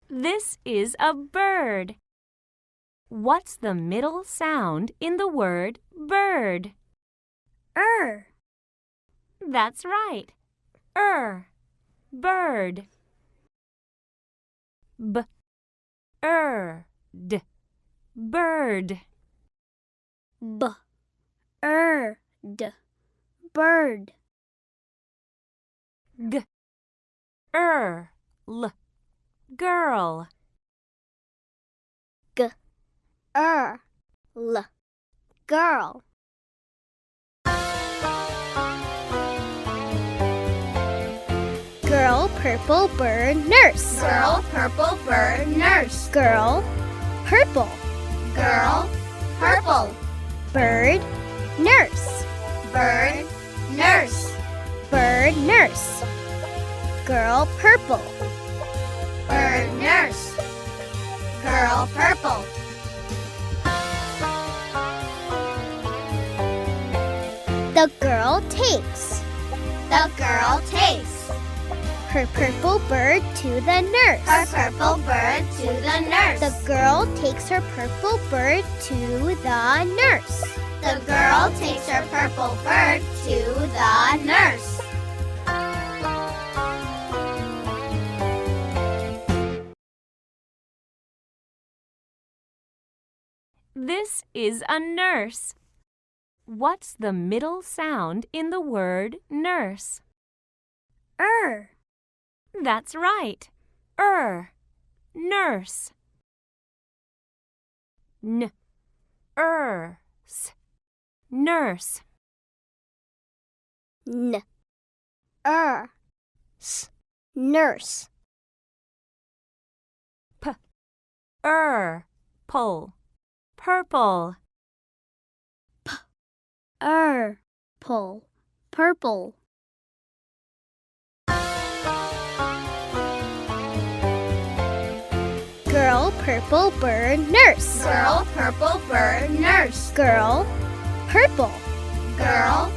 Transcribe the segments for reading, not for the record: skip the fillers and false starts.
This is a bird. What's the middle sound in the word bird? That's right. Bird. B-er-d. Bird. B-er-d. Bird. G-er-l. Girl. G-er-l. Girl. Girl, purple bird, nurse. Girl, purple bird, nurse. Girl, purple. Girl, purple. Bird, nurse. Bird, nurse. Bird, nurse. Girl, purple. Bird, nurse. Girl, purple. The girl takes. The girl takes Her purple bird to the nurse. her purple bird to the nurse. The girl takes her purple bird to the nurse. The girl takes her purple bird to the nurse. This is a nurse. What's the middle sound in the word nurse? That's right. Nurse. N-er-s. Nurse. N-er-s. Nurse. P-er-pull. Purple. P-er-pull. Purple. Girl, purple bird, nurse. Girl, purple bird, nurse. Girl, purple. Girl,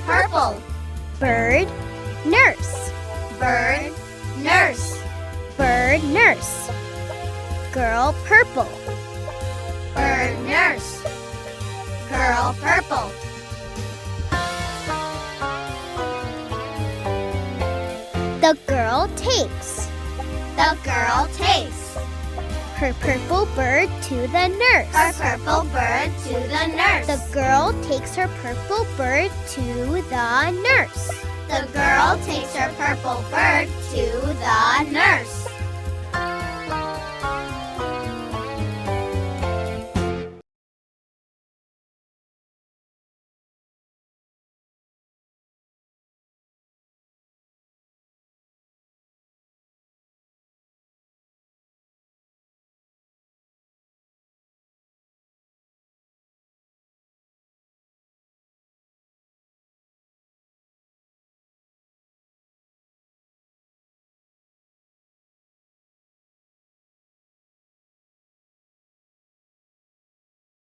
purple. Bird, nurse. Bird, nurse. Bird, nurse. Girl, purple. Bird, nurse. Girl, purple. The girl takes The girl takes her purple bird to the nurse. her purple bird to the nurse. The girl takes her purple bird to the nurse. The girl takes her purple bird to the